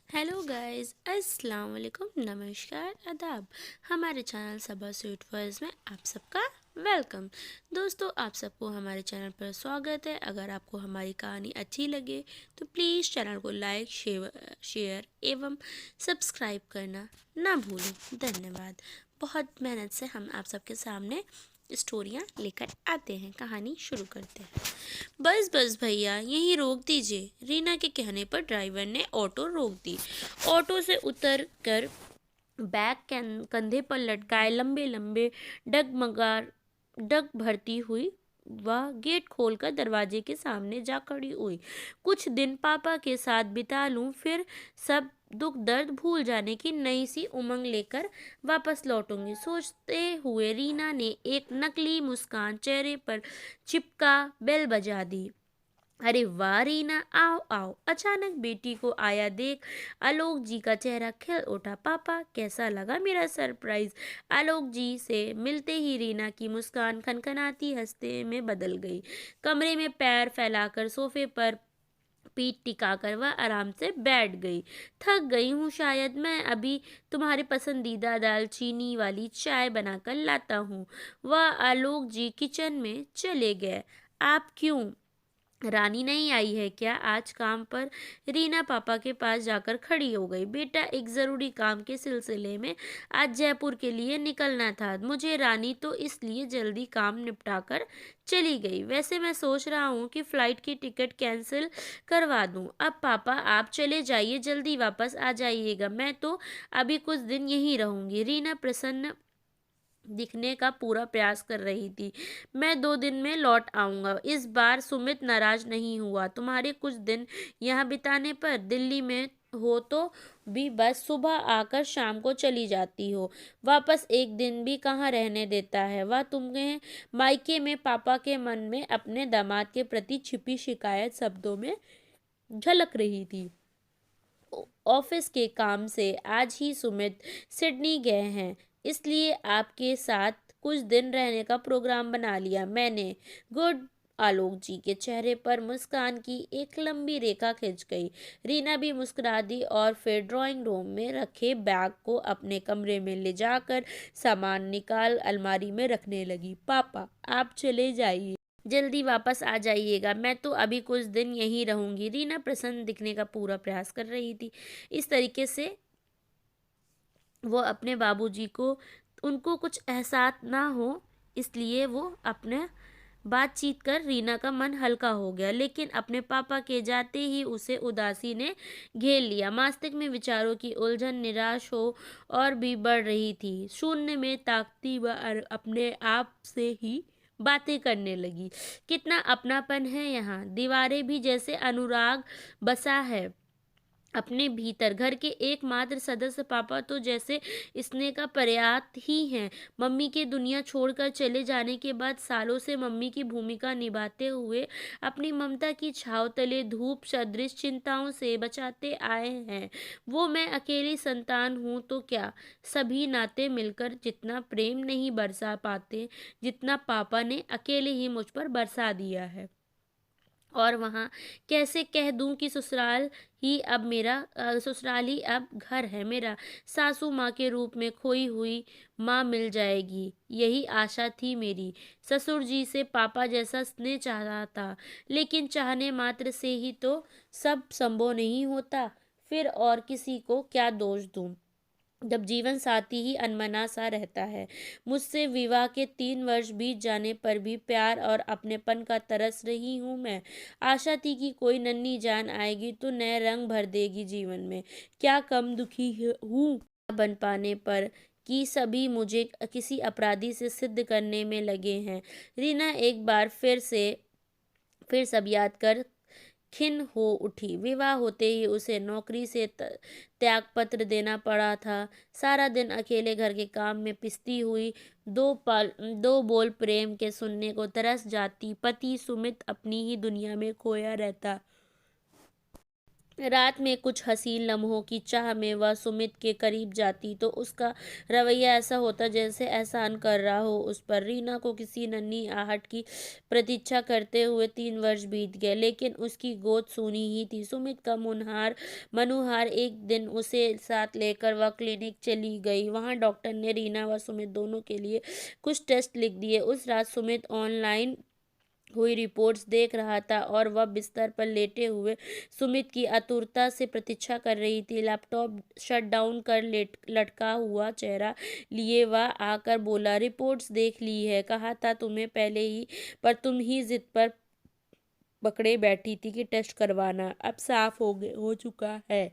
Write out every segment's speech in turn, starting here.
Hello guys, अस्सलाम वालेकुम, नमस्कार, आदाब। हमारे चैनल सबा स्वीट वर्ड्स में आप सबका वेलकम। दोस्तों, आप सबको हमारे चैनल पर स्वागत है। अगर आपको हमारी कहानी अच्छी लगे तो प्लीज़ चैनल को लाइक शेयर एवं सब्सक्राइब करना ना भूलें। धन्यवाद। बहुत मेहनत से हम आप सबके सामने स्टोरियाँ लेकर आते हैं। कहानी शुरू करते हैं। बस बस भैया, यहीं रोक दीजिए। रीना के कहने पर ड्राइवर ने ऑटो रोक दी। ऑटो से उतर कर बैग कंधे पर लटकाए लंबे लंबे डगमगार डग भरती हुई वह गेट खोलकर दरवाजे के सामने जा खड़ी हुई। कुछ दिन पापा के साथ बिता लूं, फिर सब दुख दर्द भूल जाने की नई सी उमंग लेकर वापस लौटूंगी, सोचते हुए रीना ने एक नकली मुस्कान चेहरे पर चिपका बेल बजा दी। अरे वाह रीना, आओ आओ। अचानक बेटी को आया देख आलोक जी का चेहरा खिल उठा। पापा, कैसा लगा मेरा सरप्राइज? आलोक जी से मिलते ही रीना की मुस्कान खनखनाती हंसते में बदल गई। कमरे में पैर फैलाकर सोफे पर पीठ टिकाकर वह आराम से बैठ गई। थक गई हूँ शायद, मैं अभी तुम्हारी पसंदीदा दालचीनी वाली चाय बनाकर लाता हूँ। वह आलोक जी किचन में चले गए। आप क्यों, रानी नहीं आई है क्या आज काम पर? रीना पापा के पास जाकर खड़ी हो गई। बेटा, एक ज़रूरी काम के सिलसिले में आज जयपुर के लिए निकलना था मुझे। रानी तो इसलिए जल्दी काम निपटा कर चली गई। वैसे मैं सोच रहा हूँ कि फ़्लाइट की टिकट कैंसिल करवा दूँ। अब पापा आप चले जाइए, जल्दी वापस आ जाइएगा। मैं तो अभी कुछ दिन यहीं रहूँगी। रीना प्रसन्न दिखने का पूरा प्रयास कर रही थी। मैं 2 दिन में लौट आऊंगा। इस बार सुमित नाराज नहीं हुआ तुम्हारे कुछ दिन यहाँ बिताने पर? दिल्ली में हो तो भी बस सुबह आकर शाम को चली जाती हो, वापस एक दिन भी कहाँ रहने देता है वह तुम्हें? मायके में पापा के मन में अपने दामाद के प्रति छिपी शिकायत शब्दों में झलक रही थी। ऑफिस के काम से आज ही सुमित सिडनी गए हैं, इसलिए आपके साथ कुछ दिन रहने का प्रोग्राम बना लिया मैंने। गुड। आलोक जी के चेहरे पर मुस्कान की एक लंबी रेखा खिंच गई। रीना भी मुस्कुरा दी और फिर ड्राइंग रूम में रखे बैग को अपने कमरे में ले जाकर सामान निकाल अलमारी में रखने लगी। पापा आप चले जाइए, जल्दी वापस आ जाइएगा। मैं तो अभी कुछ दिन यहीं रहूंगी। रीना प्रसन्न दिखने का पूरा प्रयास कर रही थी। इस तरीके से वो अपने बाबूजी को, उनको कुछ एहसास ना हो, इसलिए वो अपने बातचीत कर रीना का मन हल्का हो गया। लेकिन अपने पापा के जाते ही उसे उदासी ने घेर लिया। मस्तिष्क में विचारों की उलझन निराश हो और भी बढ़ रही थी। शून्य में ताकती व अपने आप से ही बातें करने लगी। कितना अपनापन है यहाँ, दीवारें भी जैसे अनुराग बसा है अपने भीतर। घर के एकमात्र सदस्य पापा तो जैसे स्नेह का पर्याप्त ही हैं। मम्मी के दुनिया छोड़कर चले जाने के बाद सालों से मम्मी की भूमिका निभाते हुए अपनी ममता की छाव तले धूप सदृश चिंताओं से बचाते आए हैं। वो मैं अकेली संतान हूँ तो क्या, सभी नाते मिलकर जितना प्रेम नहीं बरसा पाते जितना पापा ने अकेले ही मुझ पर बरसा दिया है। और वहाँ कैसे कह दूँ कि ससुराल ही अब घर है मेरा। सासू माँ के रूप में खोई हुई माँ मिल जाएगी, यही आशा थी मेरी। ससुर जी से पापा जैसा स्नेह चाहता था, लेकिन चाहने मात्र से ही तो सब संभव नहीं होता। फिर और किसी को क्या दोष दूँ जब जीवन साथी ही अनमना सा रहता है। मुझसे विवाह के 3 वर्ष बीत जाने पर भी प्यार और अपनेपन का तरस रही हूँ मैं। आशा थी कि कोई नन्ही जान आएगी तो नए रंग भर देगी जीवन में। क्या कम दुखी हूँ ना बन पाने पर कि सभी मुझे किसी अपराधी से सिद्ध करने में लगे हैं। रीना एक बार फिर सब याद कर खिन्न हो उठी। विवाह होते ही उसे नौकरी से त्यागपत्र देना पड़ा था। सारा दिन अकेले घर के काम में पिसती हुई दो बोल प्रेम के सुनने को तरस जाती। पति सुमित अपनी ही दुनिया में खोया रहता। रात में कुछ हसीन लम्हों की चाह में वह सुमित के करीब जाती तो उसका रवैया ऐसा होता जैसे एहसान कर रहा हो उस पर। रीना को किसी नन्ही आहट की प्रतीक्षा करते हुए 3 वर्ष बीत गए, लेकिन उसकी गोद सूनी ही थी। सुमित का मनुहार एक दिन उसे साथ लेकर वह क्लिनिक चली गई। वहां डॉक्टर ने रीना व सुमित दोनों के लिए कुछ टेस्ट लिख दिए। उस रात सुमित ऑनलाइन हुई रिपोर्ट्स देख रहा था और वह बिस्तर पर लेटे हुए सुमित की आतुरता से प्रतीक्षा कर रही थी। लैपटॉप शट डाउन कर लटका हुआ चेहरा लिए वह आकर बोला, रिपोर्ट्स देख ली है, कहा था तुम्हें पहले ही, पर तुम ही जिद पर पकड़े बैठी थी कि टेस्ट करवाना। अब साफ हो चुका है,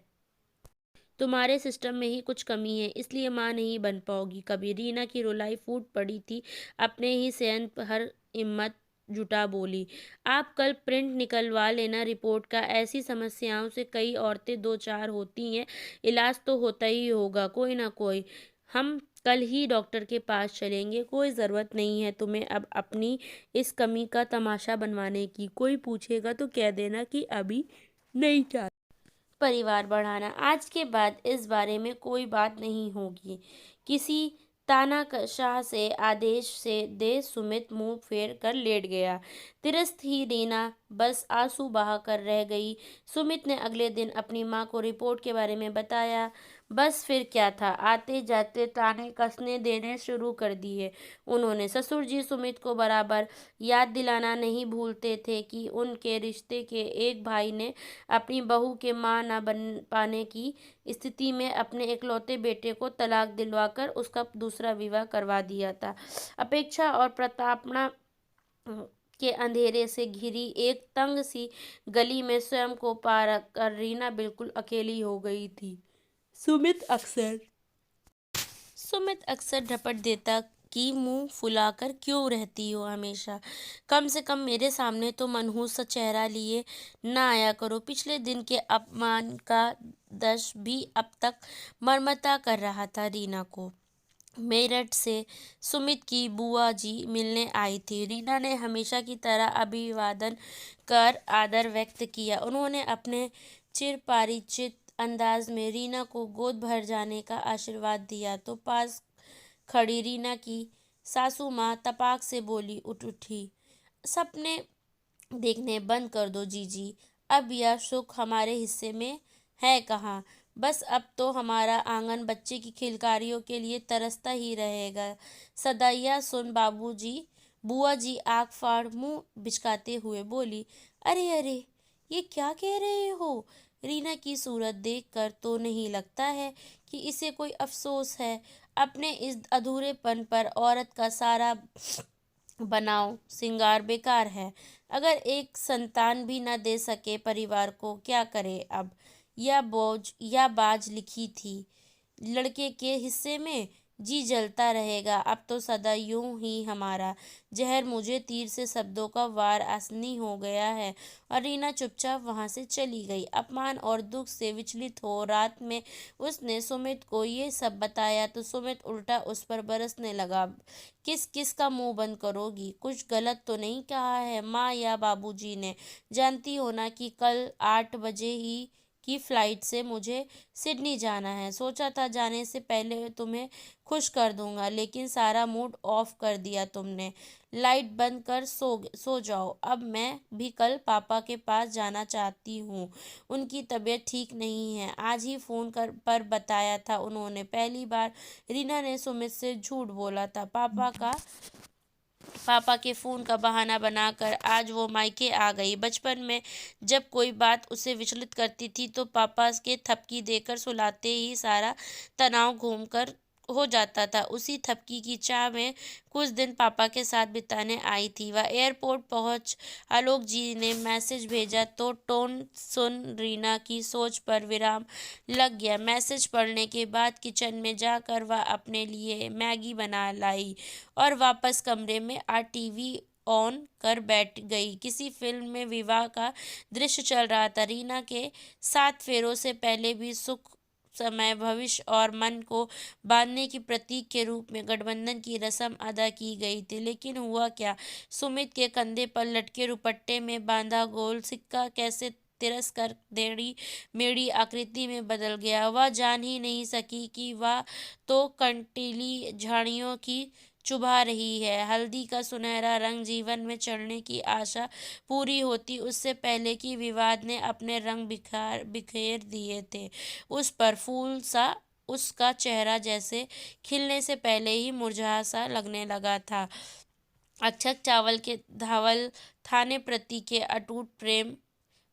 तुम्हारे सिस्टम में ही कुछ कमी है, इसलिए माँ नहीं बन पाओगी कभी। रीना की रुलाई फूट पड़ी थी। अपने ही सहन हर हिम्मत जुटा बोली, आप कल प्रिंट निकलवा लेना रिपोर्ट का। ऐसी समस्याओं से कई औरतें दो चार होती हैं, इलाज तो होता ही होगा कोई ना कोई। हम कल ही डॉक्टर के पास चलेंगे। कोई ज़रूरत नहीं है तुम्हें अब अपनी इस कमी का तमाशा बनवाने की। कोई पूछेगा तो कह देना कि अभी नहीं चाहती परिवार बढ़ाना। आज के बाद इस बारे में कोई बात नहीं होगी। किसी तानाशाह से आदेश से दे। सुमित मुंह फेर कर लेट गया। तिरस्त ही रीना बस आंसू बहा कर रह गई। सुमित ने अगले दिन अपनी माँ को रिपोर्ट के बारे में बताया। बस फिर क्या था, आते जाते ताने कसने देने शुरू कर दिए उन्होंने। ससुर जी सुमित को बराबर याद दिलाना नहीं भूलते थे कि उनके रिश्ते के एक भाई ने अपनी बहू के मां न बन पाने की स्थिति में अपने इकलौते बेटे को तलाक दिलवाकर उसका दूसरा विवाह करवा दिया था। अपेक्षा और प्रताड़ना के अंधेरे से घिरी एक तंग सी गली में स्वयं को पार कर रीना बिल्कुल अकेली हो गई थी। सुमित अक्सर ढपट देता कि मुंह फुलाकर क्यों रहती हो हमेशा, कम से कम मेरे सामने तो मनहूस सा चेहरा लिए ना आया करो। पिछले दिन के अपमान का दर्श भी अब तक मरमता कर रहा था रीना को। मेरठ से सुमित की बुआ जी मिलने आई थी। रीना ने हमेशा की तरह अभिवादन कर आदर व्यक्त किया। उन्होंने अपने चिरपरिचित अंदाज में रीना को गोद भर जाने का आशीर्वाद दिया तो पास खड़ी रीना की सासू माँ तपाक से बोली उठी, सपने देखने बंद कर दो जीजी, अब यह सुख हमारे हिस्से में है कहाँ। बस अब तो हमारा आंगन बच्चे की खिलकारियों के लिए तरसता ही रहेगा। सदैया सुन बाबूजी। बुआ जी आँख फाड़ मुंह बिचकाते हुए बोली, अरे अरे, ये क्या कह रहे हो। रीना की सूरत देखकर तो नहीं लगता है कि इसे कोई अफसोस है। अपने इस अधूरेपन पर औरत का सारा बनाओ सिंगार बेकार है। अगर एक संतान भी न दे सके परिवार को, क्या करे अब। यह बाज लिखी थी लड़के के हिस्से में, जी जलता रहेगा अब तो सदा यूं ही हमारा। जहर मुझे तीर से शब्दों का वार आसनी हो गया है। और रीना चुपचाप वहां से चली गई। अपमान और दुख से विचलित हो रात में उसने सुमित को ये सब बताया तो सुमित उल्टा उस पर बरसने लगा। किस किस का मुंह बंद करोगी, कुछ गलत तो नहीं कहा है माँ या बाबूजी ने। जानती हो ना कि कल 8 बजे ही की फ्लाइट से मुझे सिडनी जाना है। सोचा था जाने से पहले तुम्हें खुश कर दूंगा, लेकिन सारा मूड ऑफ कर दिया तुमने। लाइट बंद कर सो जाओ। अब मैं भी कल पापा के पास जाना चाहती हूँ, उनकी तबीयत ठीक नहीं है। आज ही फ़ोन पर बताया था उन्होंने। पहली बार रीना ने सुमित से झूठ बोला था। पापा के फ़ोन का बहाना बनाकर आज वो मायके आ गई। बचपन में जब कोई बात उसे विचलित करती थी तो पापा के थपकी देकर सुलाते ही सारा तनाव घूमकर हो जाता था। उसी थपकी की चाह में कुछ दिन पापा के साथ बिताने आई थी वह। एयरपोर्ट पहुंच आलोक जी ने मैसेज भेजा तो टोन सुन रीना की सोच पर विराम लग गया। मैसेज पढ़ने के बाद किचन में जाकर वह अपने लिए मैगी बना लाई और वापस कमरे में आ टीवी ऑन कर बैठ गई। किसी फिल्म में विवाह का दृश्य चल रहा था। रीना के 7 फेरों से पहले भी सुख समय भविष्य और मन को बांधने की प्रतीक के रूप में गठबंधन की रस्म अदा की गई थी। लेकिन हुआ क्या, सुमित के कंधे पर लटके रुपट्टे में बांधा गोल सिक्का कैसे तिरस्कार देड़ी मेरी आकृति में बदल गया। वह जान ही नहीं सकी कि वह तो कंटीली झाड़ियों की चुभा रही है। हल्दी का सुनहरा रंग जीवन में चढ़ने की आशा पूरी होती उससे पहले कि विवाद ने अपने रंग बिखेर दिए थे उस पर। फूल सा उसका चेहरा जैसे खिलने से पहले ही मुरझा सा लगने लगा था। अक्षत चावल के धावल थाने प्रति के अटूट प्रेम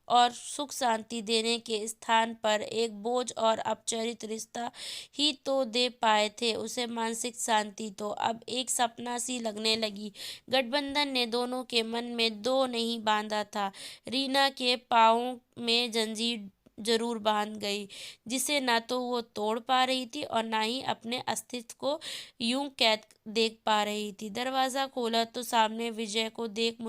और सुख शांति देने के स्थान पर एक बोझ और अपचरित रिश्ता ही तो दे पाए थे उसे मानसिक शांति। तो अब एक सपना सी लगने लगी। गठबंधन ने दोनों के मन में दो नहीं बांधा था। रीना के पाँव में जंजीर जरूर बांध गई जिसे ना तो वो तोड़ पा रही थी और ना ही अपने अस्तित्व को यूं कैद देख पा रही थी। दरवाजा खोला तो सामने विजय को देख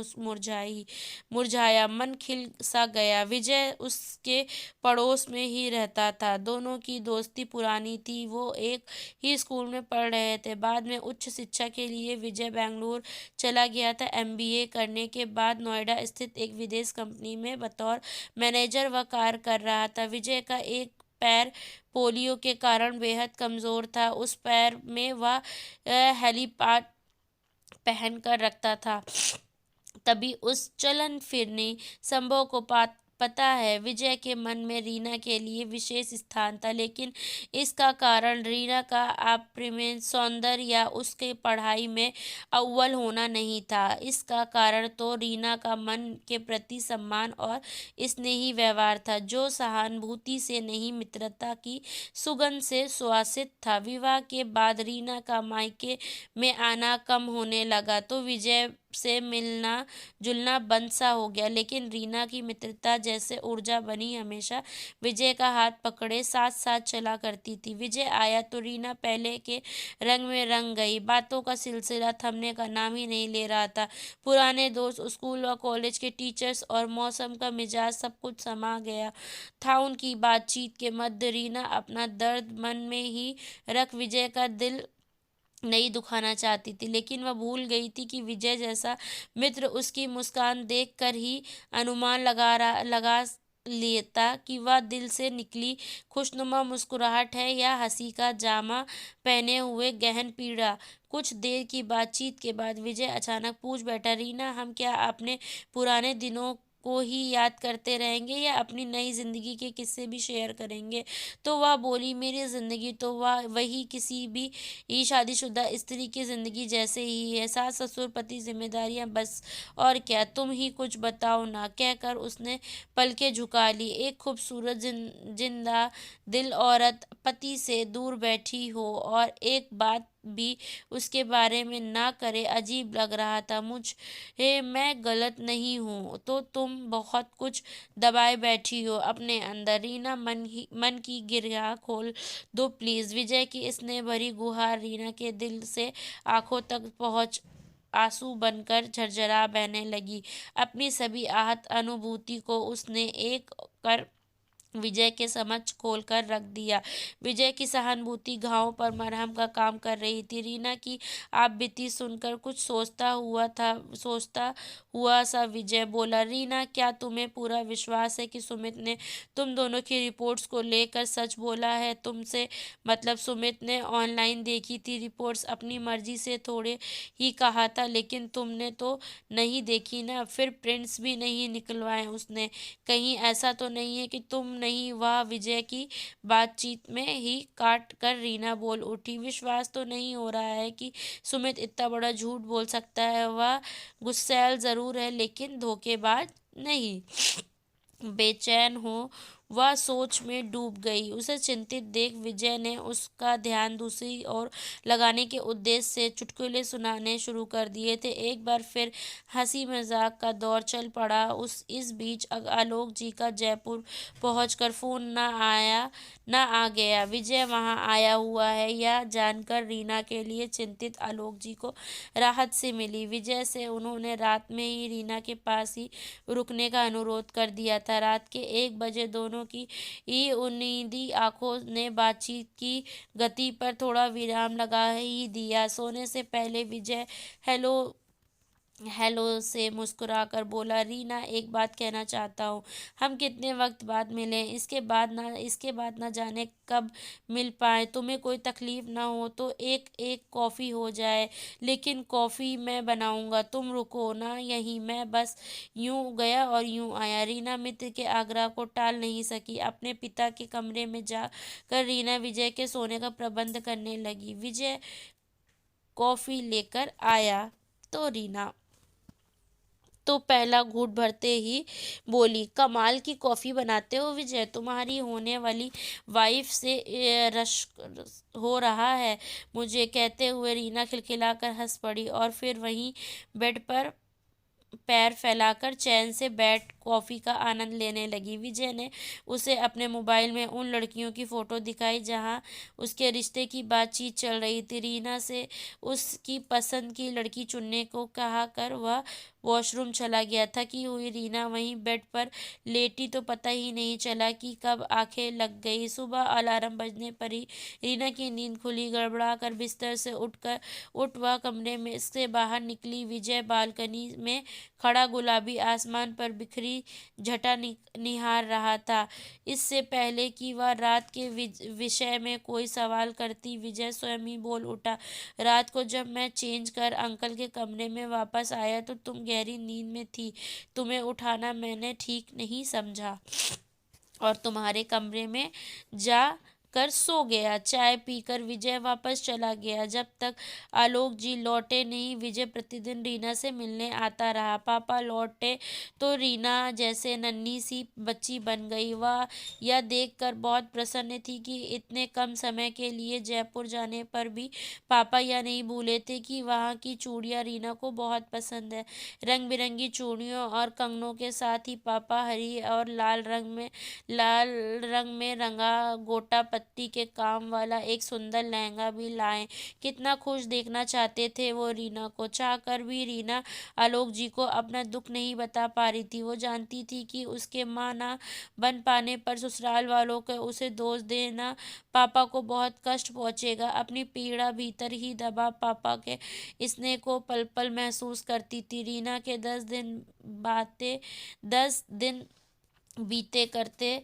मुरझाया मन खिल सा गया। विजय उसके पड़ोस में ही रहता था। दोनों की दोस्ती पुरानी थी। वो एक ही स्कूल में पढ़ रहे थे। बाद में उच्च शिक्षा के लिए विजय बेंगलुरु चला गया था। एमबीए करने के बाद नोएडा स्थित एक विदेश कंपनी में बतौर मैनेजर वह कार्य कर रहा था। विजय का एक पैर पोलियो के कारण बेहद कमजोर था। उस पैर में वह हेलीपैड पहन कर रखता था। तभी उस चलन फिरनी संभव को पता है विजय के मन में रीना के लिए विशेष स्थान था। लेकिन इसका कारण रीना का अप्रमेय सौंदर्य या उसके पढ़ाई में अव्वल होना नहीं था। इसका कारण तो रीना का मन के प्रति सम्मान और स्नेही व्यवहार था जो सहानुभूति से नहीं मित्रता की सुगंध से सुवासित था। विवाह के बाद रीना का मायके में आना कम होने लगा तो विजय से मिलना जुलना बंद सा हो गया। लेकिन रीना की मित्रता जैसे ऊर्जा बनी हमेशा विजय का हाथ पकड़े साथ साथ चला करती थी। विजय आया तो रीना पहले के रंग में रंग गई। बातों का सिलसिला थमने का नाम ही नहीं ले रहा था। पुराने दोस्त, स्कूल व कॉलेज के टीचर्स और मौसम का मिजाज सब कुछ समा गया था उनकी बातचीत के मध्य। रीना अपना दर्द मन में ही रख विजय का दिल नहीं दुखाना चाहती थी। लेकिन वह भूल गई थी कि विजय जैसा मित्र उसकी मुस्कान देखकर ही अनुमान लगा लेता कि वह दिल से निकली खुशनुमा मुस्कुराहट है या हंसी का जामा पहने हुए गहन पीड़ा। कुछ देर की बातचीत के बाद विजय अचानक पूछ बैठा, रीना, हम क्या अपने पुराने दिनों को ही याद करते रहेंगे या अपनी नई जिंदगी के किस्से भी शेयर करेंगे? तो वह बोली, मेरी जिंदगी तो वह वही किसी भी शादीशुदा स्त्री की जिंदगी जैसे ही है। सास ससुर पति जिम्मेदारियां बस, और क्या, तुम ही कुछ बताओ ना। कहकर उसने पलकें झुका ली। एक खूबसूरत जिंदा दिल औरत पति से दूर बैठी हो और एक बात भी उसके बारे में ना करे अजीब लग रहा था। मैं गलत नहीं हूँ तो तुम बहुत कुछ दबाए बैठी हो अपने अंदर। रीना, मन की गिरहा खोल दो प्लीज। विजय की स्नेह भरी गुहार रीना के दिल से आंखों तक पहुंच आंसू बनकर झरझरा बहने लगी। अपनी सभी आहत अनुभूति को उसने एक कर विजय के समक्ष खोल कर रख दिया। विजय की सहानुभूति घावों पर मरहम का काम कर रही थी। रीना की आप बीती सुनकर कुछ सोचता हुआ सा विजय बोला, रीना, क्या तुम्हें पूरा विश्वास है कि सुमित ने तुम दोनों की रिपोर्ट्स को लेकर सच बोला है? तुमसे मतलब सुमित ने ऑनलाइन देखी थी रिपोर्ट्स, अपनी मर्जी से थोड़े ही कहा था, लेकिन तुमने तो नहीं देखी ना? फिर प्रिंट्स भी नहीं निकलवाए उसने? कहीं ऐसा तो नहीं है कि तुम नहीं? वह विजय की बातचीत में ही काट कर रीना बोल उठी, विश्वास तो नहीं हो रहा है कि सुमित इतना बड़ा झूठ बोल सकता है। वह गुस्सैल जरूर है लेकिन धोखेबाज नहीं। बेचैन हो वह सोच में डूब गई। उसे चिंतित देख विजय ने उसका ध्यान दूसरी ओर लगाने के उद्देश्य से चुटकुले सुनाने शुरू कर दिए थे। एक बार फिर हंसी मजाक का दौर चल पड़ा। इस बीच आलोक जी का जयपुर पहुंचकर फोन न आ गया। विजय वहां आया हुआ है यह जानकर रीना के लिए चिंतित आलोक जी को राहत से मिली। विजय से उन्होंने रात में ही रीना के पास ही रुकने का अनुरोध कर दिया था। रात के 1 बजे दोनों की उन्नीदी आंखों ने बातचीत की गति पर थोड़ा विराम लगा ही दिया। सोने से पहले विजय हेलो हेलो से मुस्कुराकर बोला, रीना एक बात कहना चाहता हूँ। हम कितने वक्त बाद मिले, इसके बाद ना जाने कब मिल पाए। तुम्हें कोई तकलीफ ना हो तो एक एक कॉफ़ी हो जाए, लेकिन कॉफ़ी मैं बनाऊंगा, तुम रुको ना यहीं। मैं बस यूं गया और यूं आया। रीना मित्र के आग्रह को टाल नहीं सकी। अपने पिता के कमरे में जाकर रीना विजय के सोने का प्रबंध करने लगी। विजय कॉफ़ी लेकर आया तो रीना तो पहला घूंट भरते ही बोली, कमाल की कॉफ़ी बनाते हो विजय, तुम्हारी होने वाली वाइफ से रश हो रहा है मुझे। कहते हुए रीना खिलखिलाकर हंस पड़ी और फिर वहीं बेड पर पैर फैलाकर चैन से बैठ कॉफ़ी का आनंद लेने लगी। विजय ने उसे अपने मोबाइल में उन लड़कियों की फ़ोटो दिखाई जहां उसके रिश्ते की बातचीत चल रही थी। रीना से उसकी पसंद की लड़की चुनने को कहा कर वह वॉशरूम चला गया। थकी हुई रीना वहीं बेड पर लेटी तो पता ही नहीं चला कि कब आंखें लग गई। सुबह अलार्म बजने पर ही रीना की नींद खुली। गड़बड़ा कर बिस्तर से उठ वह कमरे में से बाहर निकली। विजय बालकनी में खड़ा गुलाबी आसमान पर बिखरी झटा निहार रहा था। इससे पहले कि वह रात के विषय में कोई सवाल करती, विजय स्वयं ही बोल उठा, रात को जब मैं चेंज कर अंकल के कमरे में वापस आया तो तुम गहरी नींद में थी। तुम्हें उठाना मैंने ठीक नहीं समझा और तुम्हारे कमरे में जा कर सो गया। चाय पीकर विजय वापस चला गया। जब तक आलोक जी लौटे नहीं, विजय प्रतिदिन रीना से मिलने आता रहा। पापा लौटे तो रीना जैसे नन्ही सी बच्ची बन गई। वह यह देखकर बहुत प्रसन्न थी कि इतने कम समय के लिए जयपुर जाने पर भी पापा यह नहीं भूले थे कि वहाँ की चूड़ियाँ रीना को बहुत पसंद है। रंग बिरंगी चूड़ियों और कंगनों के साथ ही पापा हरी और लाल रंग में रंगा गोटा पत्ती के काम वाला एक सुंदर लहंगा भी लाए। कितना खुश देखना चाहते थे वो रीना को। चाहकर भी रीना आलोक जी को अपना दुख नहीं बता पा रही थी। वो जानती थी कि उसके माँ ना बन पाने पर ससुराल वालों को उसे दोष देना पापा को बहुत कष्ट पहुंचेगा। अपनी पीड़ा भीतर ही दबा पापा के स्नेह को पल पल महसूस करती थी। रीना के 10 दिन बीते करते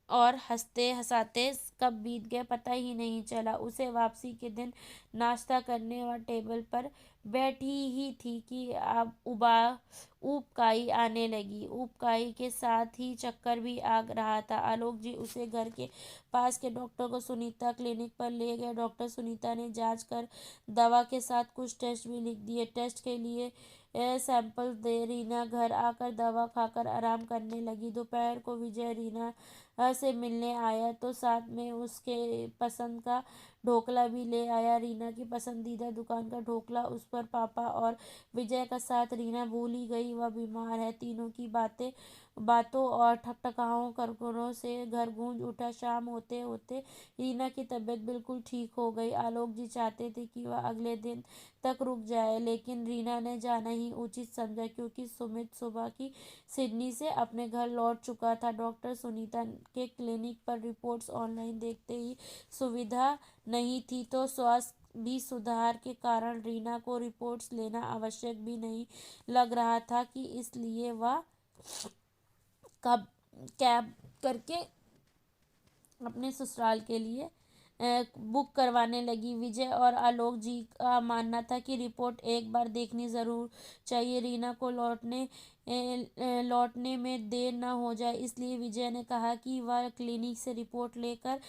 और हंसते हंसाते कब बीत गए पता ही नहीं चला। उसे वापसी के दिन नाश्ता करने और टेबल पर बैठी ही थी कि अब उबकाई आने लगी। उबकाई के साथ ही चक्कर भी आ रहा था। आलोक जी उसे घर के पास के डॉक्टर को सुनीता क्लिनिक पर ले गए। डॉक्टर सुनीता ने जांच कर दवा के साथ कुछ टेस्ट भी लिख दिए। टेस्ट के लिए सैंपल दे रीना घर आकर दवा खाकर आराम करने लगी। दोपहर को विजय रीना से मिलने आया तो साथ में उसके पसंद का ढोकला भी ले आया। रीना की पसंदीदा दुकान का ढोकला। उस पर पापा और विजय का साथ रीना भूल ही गई। वह बीमार है। तीनों की बातों और ठकठकाओं करकरों से घर गूंज उठा। शाम होते होते रीना की तबीयत बिल्कुल ठीक हो गई। आलोक जी चाहते थे कि वह अगले दिन तक रुक जाए, लेकिन रीना ने जाना ही उचित समझा क्योंकि सुमित सुबह की सिडनी से अपने घर लौट चुका था। डॉक्टर सुनीता के क्लिनिक पर रिपोर्ट्स ऑनलाइन देखते ही सुविधा नहीं थी तो स्वास्थ्य भी सुधार के कारण रीना को रिपोर्ट्स लेना आवश्यक भी नहीं लग रहा था कि इसलिए वह कब कैब करके अपने ससुराल के लिए बुक करवाने लगी। विजय और आलोक जी का मानना था कि रिपोर्ट एक बार देखनी ज़रूर चाहिए, रीना को लौटने में देर न हो जाए। इसलिए विजय ने कहा कि वह क्लिनिक से रिपोर्ट लेकर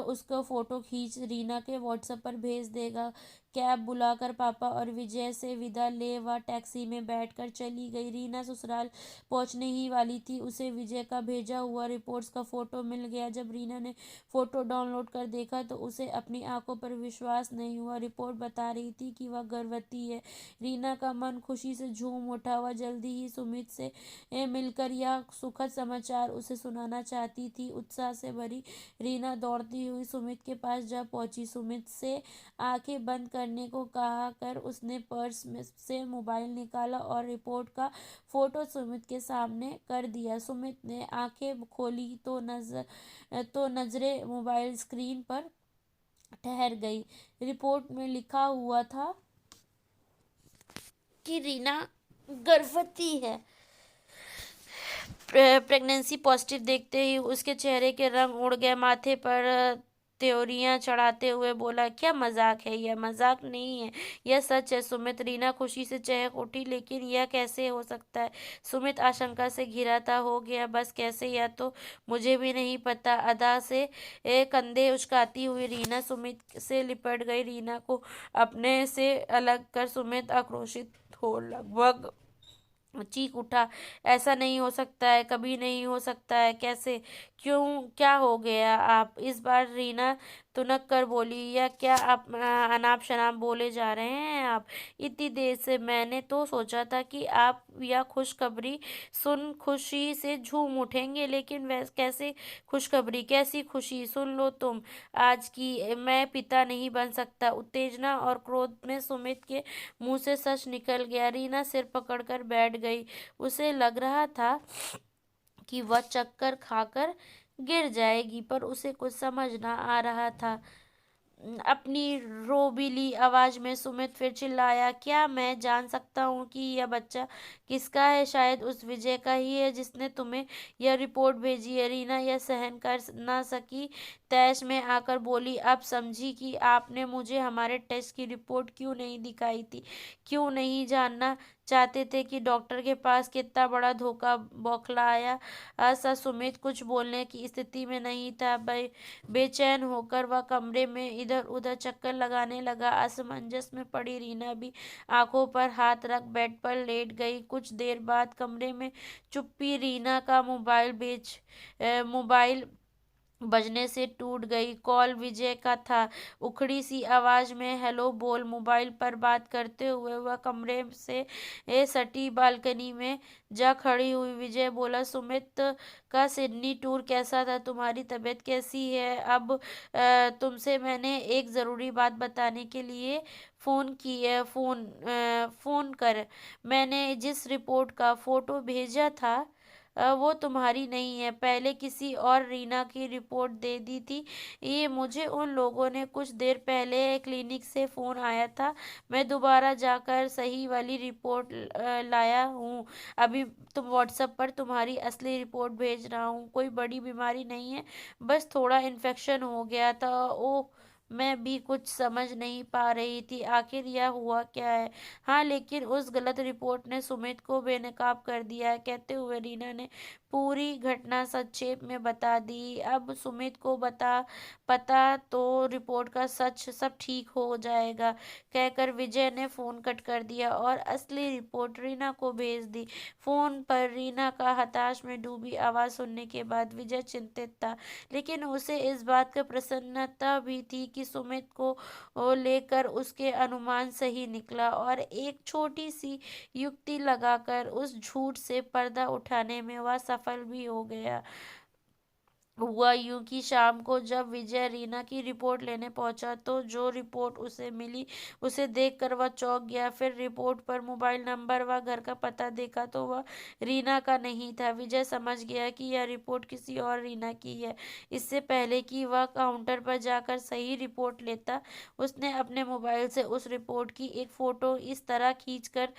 उसको फ़ोटो खींच रीना के व्हाट्सएप पर भेज देगा। कैब बुलाकर पापा और विजय से विदा ले वह टैक्सी में बैठकर चली गई। रीना ससुराल पहुंचने ही वाली थी। उसे विजय का भेजा हुआ रिपोर्ट्स का फ़ोटो मिल गया। जब रीना ने फ़ोटो डाउनलोड कर देखा तो उसे अपनी आंखों पर विश्वास नहीं हुआ। रिपोर्ट बता रही थी कि वह गर्भवती है। रीना का मन खुशी से झूम उठा। वह जल्दी ही सुमित से मिलकर यह सुखद समाचार उसे सुनाना चाहती थी। उत्साह से भरी रीना दौड़ती हुई सुमित के पास जा पहुंची। सुमित से आंखें बंद करने को कहा कर उसने पर्स में से मोबाइल निकाला और रिपोर्ट का फोटो सुमित के सामने कर दिया। सुमित ने आंखें खोली तो नजरें मोबाइल स्क्रीन पर ठहर गई। रिपोर्ट में लिखा हुआ था, कि रीना गर्भवती है। प्रेगनेंसी पॉजिटिव देखते ही उसके चेहरे के रंग उड़ गए, माथे पर त्योरियां चढ़ाते हुए बोला, क्या मजाक है? यह मजाक नहीं है, यह सच है सुमित। रीना खुशी से चहक उठी, लेकिन यह कैसे हो सकता है? सुमित आशंका से घिरा था। हो गया बस कैसे, या तो मुझे भी नहीं पता। अदा से कंधे उचकाती हुई रीना सुमित से लिपट गई। रीना को अपने से अलग कर सुमित आक्रोशित हो लगभग चीख उठा, ऐसा नहीं हो सकता है, कभी नहीं हो सकता है। कैसे? क्यों? क्या हो गया? आप इस बार रीना तुनक कर बोली, या क्या आप अनाप शनाप बोले जा रहे हैं आप? इतनी देर से मैंने तो सोचा था कि आप यह खुशखबरी सुन खुशी से झूम उठेंगे, लेकिन वैसे कैसे खुशखबरी? कैसी खुशी? सुन लो तुम, आज की मैं पिता नहीं बन सकता। उत्तेजना और क्रोध में सुमित के मुंह से सच निकल गया। रीना सिर पकड़कर बैठ गई। उसे लग रहा था कि वह चक्कर खाकर गिर जाएगी, पर उसे कुछ समझ ना आ रहा था। अपनी रोबीली आवाज में सुमित फिर चिल्लाया, क्या मैं जान सकता हूँ कि यह बच्चा किसका है? शायद उस विजय का ही है जिसने तुम्हें यह रिपोर्ट भेजी है। रीना यह सहन कर ना सकी, तैश में आकर बोली, अब समझी कि आपने मुझे हमारे टेस्ट की रिपोर्ट क्यों नहीं दिखाई थी? क्यों नहीं जानना चाहते थे कि डॉक्टर के पास कितना बड़ा धोखा? बौखलाया सा सुमित कुछ बोलने की स्थिति में नहीं था। बेचैन होकर वह कमरे में इधर उधर चक्कर लगाने लगा। असमंजस में पड़ी रीना भी आंखों पर हाथ रख बेड पर लेट गई। कुछ देर बाद कमरे में चुप्पी। रीना का मोबाइल बजने से टूट गई। कॉल विजय का था। उखड़ी सी आवाज में हेलो बोल। मोबाइल पर बात करते हुए वह कमरे से सटी बालकनी में जा खड़ी हुई। विजय बोला, सुमित का सिडनी टूर कैसा था? तुम्हारी तबीयत कैसी है अब? तुमसे मैंने एक ज़रूरी बात बताने के लिए फ़ोन की है। फ़ोन कर। मैंने जिस रिपोर्ट का फ़ोटो भेजा था वो तुम्हारी नहीं है, पहले किसी और रीना की रिपोर्ट दे दी थी। ये मुझे उन लोगों ने कुछ देर पहले क्लिनिक से फ़ोन आया था। मैं दोबारा जाकर सही वाली रिपोर्ट लाया हूँ। अभी तुम व्हाट्सएप पर तुम्हारी असली रिपोर्ट भेज रहा हूँ। कोई बड़ी बीमारी नहीं है, बस थोड़ा इन्फेक्शन हो गया था। ओह, मैं भी कुछ समझ नहीं पा रही थी, आखिर यह हुआ क्या है? हाँ, लेकिन उस गलत रिपोर्ट ने सुमित को बेनकाब कर दिया है, कहते हुए रीना ने पूरी घटना संक्षेप में बता दी। अब सुमित को पता तो रिपोर्ट का सच सब ठीक हो जाएगा, कहकर विजय ने फोन कट कर दिया और असली रिपोर्ट रीना को भेज दी। फोन पर रीना का हताश में डूबी आवाज सुनने के बाद विजय चिंतित था, लेकिन उसे इस बात का प्रसन्नता भी थी कि सुमित को लेकर उसके अनुमान सही निकला और एक छोटी सी युक्ति लगाकर उस झूठ से पर्दा उठाने में वह सफल भी हो गया। हुआ यूं कि शाम को जब विजय रीना की रिपोर्ट लेने पहुंचा तो जो रिपोर्ट उसे मिली उसे देखकर वह चौंक गया। फिर रिपोर्ट पर मोबाइल नंबर व घर का पता देखा तो वह रीना का नहीं था। विजय समझ गया कि यह रिपोर्ट किसी और रीना की है। इससे पहले कि वह काउंटर पर जाकर सही रिपोर्ट लेता, उसने अपने मोबाइल से उस रिपोर्ट की एक फ़ोटो इस तरह खींच कर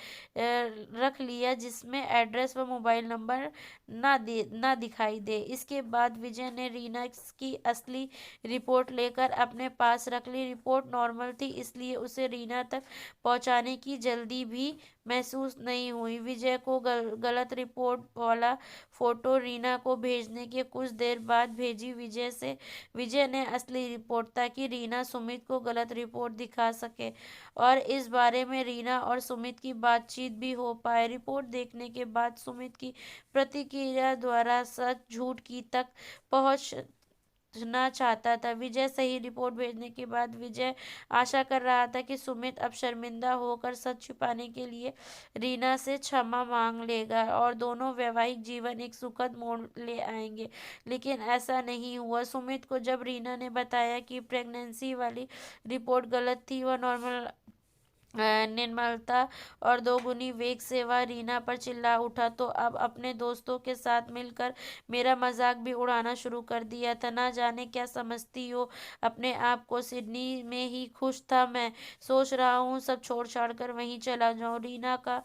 रख लिया जिसमें एड्रेस व मोबाइल नंबर ना दिखाई दे। इसके बाद विजय ने रीना की असली रिपोर्ट लेकर अपने पास रख ली। रिपोर्ट नॉर्मल थी, इसलिए उसे रीना तक पहुंचाने की जल्दी भी महसूस नहीं हुई। विजय को गलत रिपोर्ट वाला फोटो रीना को भेजने के कुछ देर बाद भेजी विजय ने असली रिपोर्ट, ताकि रीना सुमित को गलत रिपोर्ट दिखा सके और इस बारे में रीना और सुमित की बातचीत भी हो पाए। रिपोर्ट देखने के बाद सुमित की प्रतिक्रिया द्वारा सच झूठ की तक पहुंचना चाहता था। विजय सही रिपोर्ट भेजने के बाद विजय आशा कर रहा था कि सुमित अब शर्मिंदा होकर सच छिपाने के लिए रीना से क्षमा मांग लेगा और दोनों वैवाहिक जीवन एक सुखद मोड़ ले आएंगे, लेकिन ऐसा नहीं हुआ। सुमित को जब रीना ने बताया कि प्रेगनेंसी वाली रिपोर्ट गलत थी, वह नॉर्मल निर्मलता और दोगुनी वेग से वह रीना पर चिल्ला उठा तो अब अपने दोस्तों के साथ मिलकर मेरा मजाक भी उड़ाना शुरू कर दिया था। ना जाने क्या समझती हो अपने आप को, सिडनी में ही खुश था मैं। सोच रहा हूँ सब छोड़ छाड़ कर वहीं चला जाऊं। रीना का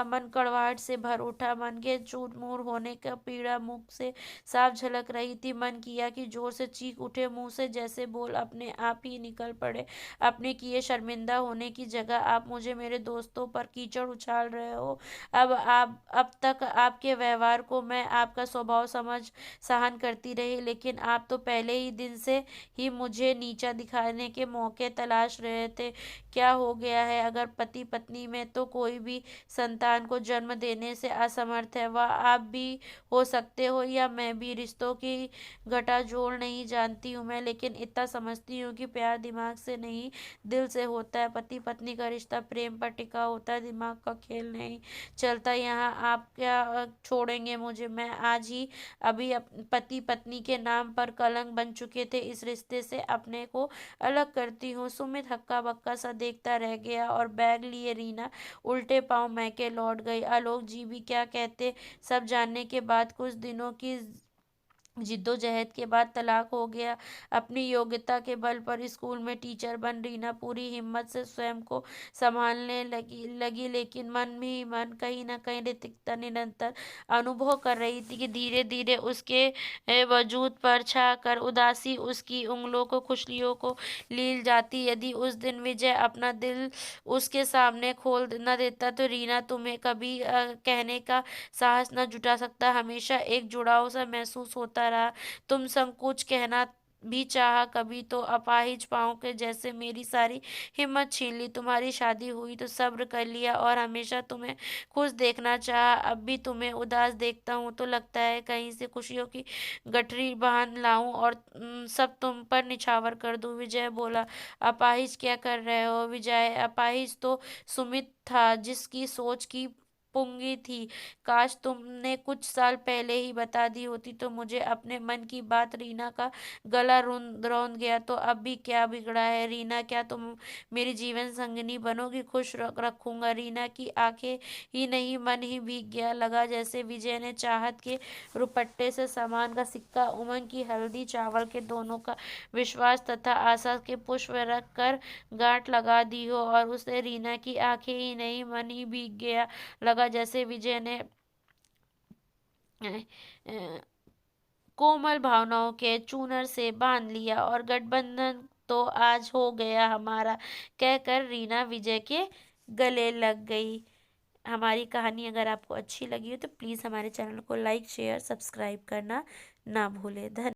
मन कड़वाहट से भर उठा। मन के चूर-मुर होने का पीड़ा मुख से साफ झलक रही थी। मन किया कि जोर से चीख उठे, मुंह से जैसे बोल अपने आप ही निकल पड़े। अपने किए शर्मिंदा होने की जगह आप मुझे मेरे दोस्तों पर कीचड़ उछाल रहे हो। अब तक आपके व्यवहार को मैं आपका स्वभाव समझ सहन करती रही, लेकिन आप तो पहले ही दिन से ही मुझे नीचा दिखाने के मौके तलाश रहे थे। क्या हो गया है? अगर पति पत्नी में तो कोई भी संतान को जन्म देने से असमर्थ है, वह आप भी हो सकते हो या मैं भी। रिश्तों की घटा जोड़ नहीं जानती हूँ मैं, लेकिन इतना समझती हूँ कि प्यार दिमाग से नहीं दिल से होता है। पति पत्नी का रिश्ता प्रेम पर टिका होता है, दिमाग का खेल नहीं चलता यहाँ। आप क्या छोड़ेंगे मुझे? मैं आज ही अभी पति पत्नी के नाम पर कलंक बन चुके थे। इस रिश्ते से अपने को अलग करती हूँ। सुमित हक्का बक्का सा देखता रह गया और बैग लिए रीना उल्टे पांव मैके लौट गई। आलोक जी भी क्या कहते? सब जानने के बाद कुछ दिनों की जिद्दोजहद के बाद तलाक हो गया। अपनी योग्यता के बल पर स्कूल में टीचर बन रीना पूरी हिम्मत से स्वयं को संभालने लगी, लेकिन मन ही मन कहीं ना कहीं रितिकता निरंतर अनुभव कर रही थी कि धीरे धीरे उसके वजूद पर छा कर उदासी उसकी उंगलों को खुशलियों को लील जाती। यदि उस दिन विजय अपना दिल उसके सामने खोल न देता तो रीना तुम्हें कभी कहने का साहस न जुटा सकता। हमेशा एक जुड़ाव सा महसूस होता रहा। तुम संकोच कहना भी चाहा कभी तो अपाहिज पाँव के जैसे मेरी सारी हिम्मत छीन ली। तुम्हारी शादी हुई तो सब्र कर लिया और हमेशा तुम्हें खुश देखना चाहा। अब भी तुम्हें उदास देखता हूँ तो लगता है कहीं से खुशियों की गठरी बांध लाऊं और सब तुम पर निछावर कर दूं। विजय बोला। अपाहिज क्या कर रहे हो विजय? अपाहिज तो सुमित था जिसकी सोच की पुंगी थी। काश तुमने कुछ साल पहले ही बता दी होती तो मुझे अपने मन की बात। रीना का गला रौंद रौंद गया। तो अब भी क्या बिगड़ा है रीना? क्या तुम मेरी जीवन संगिनी बनोगी? खुश रखूंगा। रीना की आंखें ही नहीं मन ही भीग गया। लगा जैसे विजय ने चाहत के रुपट्टे से सामान का सिक्का उमंग की हल्दी चावल के दोनों का विश्वास तथा आशा के पुष्प रख कर गांठ लगा दी हो, और उसे रीना की आंखें ही नहीं मन ही भीग गया। लगा जैसे विजय ने अ, अ, कोमल भावनाओं के चूनर से बांध लिया और गठबंधन तो आज हो गया हमारा कहकर रीना विजय के गले लग गई। हमारी कहानी अगर आपको अच्छी लगी हो तो प्लीज़ हमारे चैनल को लाइक शेयर सब्सक्राइब करना ना भूलें। धन्यवाद।